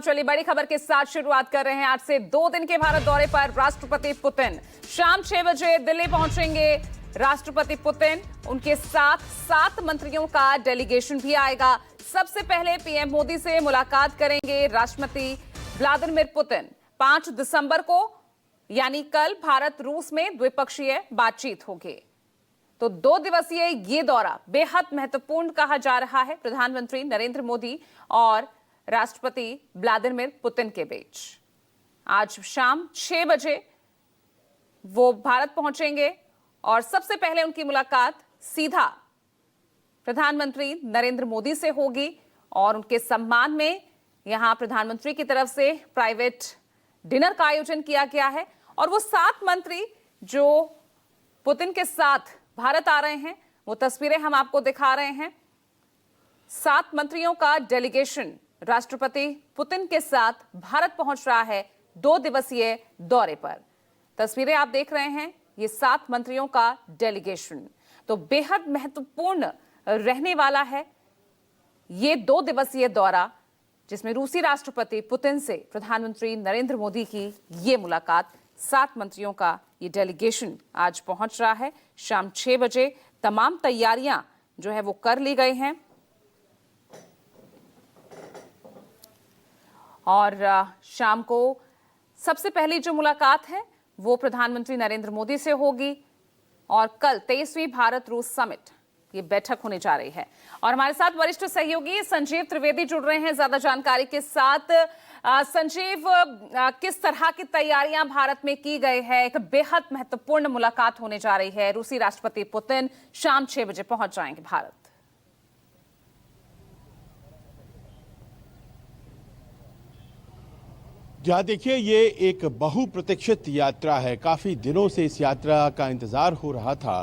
चलिए बड़ी खबर के साथ शुरुआत कर रहे हैं। आज से 2 दिन के भारत दौरे पर राष्ट्रपति पुतिन शाम 6 बजे दिल्ली पहुंचेंगे। राष्ट्रपति पुतिन, उनके साथ 7 मंत्रियों का डेलीगेशन भी आएगा। सबसे पहले पीएम मोदी से मुलाकात करेंगे राष्ट्रपति व्लादिमीर पुतिन। 5 दिसंबर को यानी कल भारत रूस में द्विपक्षीय बातचीत होगी। तो 2 दिवसीय ये दौरा बेहद महत्वपूर्ण कहा जा रहा है प्रधानमंत्री नरेंद्र मोदी और राष्ट्रपति व्लादिमीर पुतिन के बीच। आज शाम 6 बजे वो भारत पहुंचेंगे और सबसे पहले उनकी मुलाकात सीधा प्रधानमंत्री नरेंद्र मोदी से होगी और उनके सम्मान में यहां प्रधानमंत्री की तरफ से प्राइवेट डिनर का आयोजन किया गया है। और वो 7 मंत्री जो पुतिन के साथ भारत आ रहे हैं, वो तस्वीरें हम आपको दिखा रहे हैं। 7 मंत्रियों का डेलीगेशन राष्ट्रपति पुतिन के साथ भारत पहुंच रहा है 2 दिवसीय दौरे पर। तस्वीरें आप देख रहे हैं, ये 7 मंत्रियों का डेलीगेशन तो बेहद महत्वपूर्ण रहने वाला है ये 2 दिवसीय दौरा, जिसमें रूसी राष्ट्रपति पुतिन से प्रधानमंत्री नरेंद्र मोदी की ये मुलाकात। 7 मंत्रियों का ये डेलीगेशन आज पहुंच रहा है शाम 6 बजे। तमाम तैयारियां जो है वो कर ली गई हैं और शाम को सबसे पहली जो मुलाकात है वो प्रधानमंत्री नरेंद्र मोदी से होगी और कल 23वीं भारत रूस समिट ये बैठक होने जा रही है। और हमारे साथ वरिष्ठ सहयोगी संजीव त्रिवेदी जुड़ रहे हैं ज्यादा जानकारी के साथ। संजीव, किस तरह की तैयारियां भारत में की गई है? एक बेहद महत्वपूर्ण मुलाकात होने जा रही है। रूसी राष्ट्रपति पुतिन शाम 6 बजे पहुंच जाएंगे भारत। जहाँ देखिए, ये एक बहुप्रतीक्षित यात्रा है। काफ़ी दिनों से इस यात्रा का इंतज़ार हो रहा था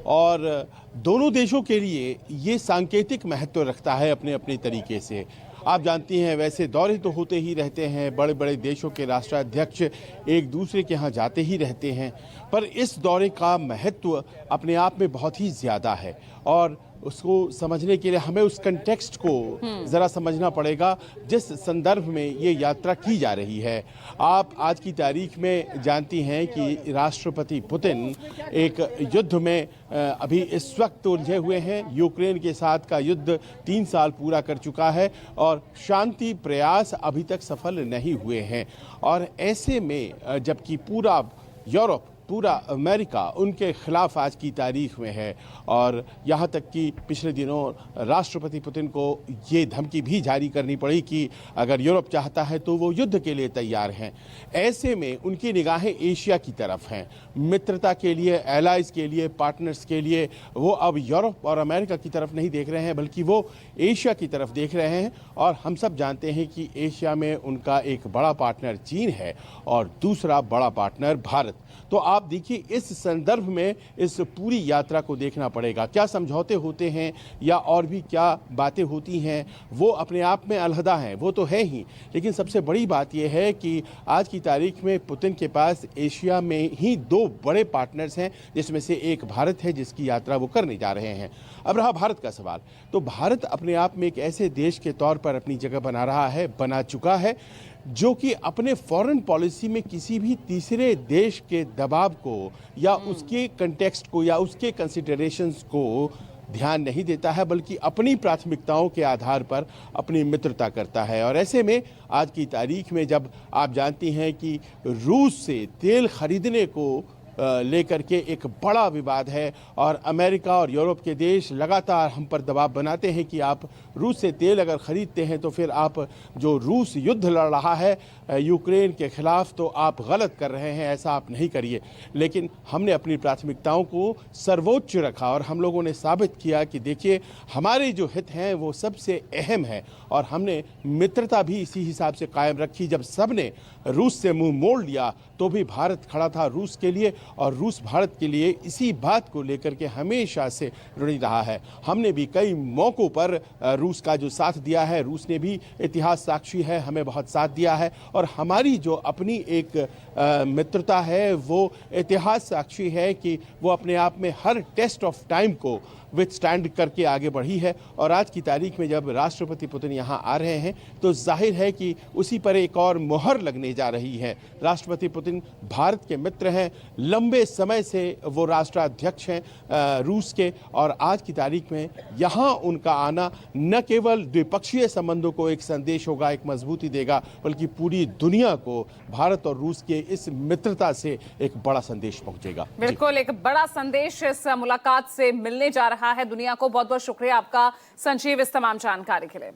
और दोनों देशों के लिए ये सांकेतिक महत्व रखता है अपने अपने तरीके से। आप जानती हैं, वैसे दौरे तो होते ही रहते हैं, बड़े बड़े देशों के राष्ट्राध्यक्ष एक दूसरे के यहाँ जाते ही रहते हैं, पर इस दौरे का महत्व अपने आप में बहुत ही ज़्यादा है और उसको समझने के लिए हमें उस कंटेक्स्ट को ज़रा समझना पड़ेगा जिस संदर्भ में ये यात्रा की जा रही है। आप आज की तारीख में जानती हैं कि राष्ट्रपति पुतिन एक युद्ध में अभी इस वक्त उलझे हुए हैं। यूक्रेन के साथ का युद्ध 3 साल पूरा कर चुका है और शांति प्रयास अभी तक सफल नहीं हुए हैं। और ऐसे में जबकि पूरा यूरोप, पूरा अमेरिका उनके खिलाफ आज की तारीख में है और यहाँ तक कि पिछले दिनों राष्ट्रपति पुतिन को ये धमकी भी जारी करनी पड़ी कि अगर यूरोप चाहता है तो वो युद्ध के लिए तैयार हैं। ऐसे में उनकी निगाहें एशिया की तरफ हैं, मित्रता के लिए, एलाइज के लिए, पार्टनर्स के लिए। वो अब यूरोप और अमेरिका की तरफ नहीं देख रहे हैं बल्कि वो एशिया की तरफ देख रहे हैं। और हम सब जानते हैं कि एशिया में उनका एक बड़ा पार्टनर चीन है और दूसरा बड़ा पार्टनर भारत। तो आप देखिए, इस संदर्भ में इस पूरी यात्रा को देखना पड़ेगा। क्या समझौते होते हैं या और भी क्या बातें होती हैं, वो अपने आप में अलहदा हैं, वो तो है ही। लेकिन सबसे बड़ी बात यह है कि आज की तारीख में पुतिन के पास एशिया में ही 2 बड़े पार्टनर्स हैं, जिसमें से एक भारत है जिसकी यात्रा वो करने जा रहे हैं। अब रहा भारत का सवाल, तो भारत अपने आप में एक ऐसे देश के तौर पर अपनी जगह बना चुका है जो कि अपने फॉरेन पॉलिसी में किसी भी तीसरे देश के दबाव को या उसके कंटेक्स्ट को या उसके कंसिडरेशंस को ध्यान नहीं देता है, बल्कि अपनी प्राथमिकताओं के आधार पर अपनी मित्रता करता है। और ऐसे में आज की तारीख में जब आप जानती हैं कि रूस से तेल खरीदने को लेकर के एक बड़ा विवाद है और अमेरिका और यूरोप के देश लगातार हम पर दबाव बनाते हैं कि आप रूस से तेल अगर खरीदते हैं तो फिर आप जो रूस युद्ध लड़ रहा है यूक्रेन के खिलाफ, तो आप गलत कर रहे हैं, ऐसा आप नहीं करिए। लेकिन हमने अपनी प्राथमिकताओं को सर्वोच्च रखा और हम लोगों ने साबित किया कि देखिए, हमारे जो हित हैं वो सबसे अहम है और हमने मित्रता भी इसी हिसाब से कायम रखी। जब सब ने रूस से मुंह मोड़ लिया तो भी भारत खड़ा था रूस के लिए और रूस भारत के लिए इसी बात को लेकर के हमेशा से ऋणी रहा है। हमने भी कई मौक़ों पर रूस का जो साथ दिया है, रूस ने भी इतिहास साक्षी है, हमें बहुत साथ दिया है और हमारी जो अपनी एक मित्रता है वो इतिहास साक्षी है कि वो अपने आप में हर टेस्ट ऑफ टाइम को विथस्टैंड करके आगे बढ़ी है। और आज की तारीख में जब राष्ट्रपति पुतिन यहाँ आ रहे हैं तो जाहिर है कि उसी पर एक और मुहर लगने जा रही है। राष्ट्रपति पुतिन भारत के मित्र हैं, लंबे समय से वो राष्ट्राध्यक्ष हैं रूस के, और आज की तारीख में यहाँ उनका आना न केवल द्विपक्षीय संबंधों को एक संदेश होगा, एक मजबूती देगा, बल्कि पूरी दुनिया को भारत और रूस के इस मित्रता से एक बड़ा संदेश पहुंचेगा। बिल्कुल, एक बड़ा संदेश इस मुलाकात से मिलने जा रहा है दुनिया को। बहुत बहुत शुक्रिया आपका संजीव इस तमाम जानकारी के लिए।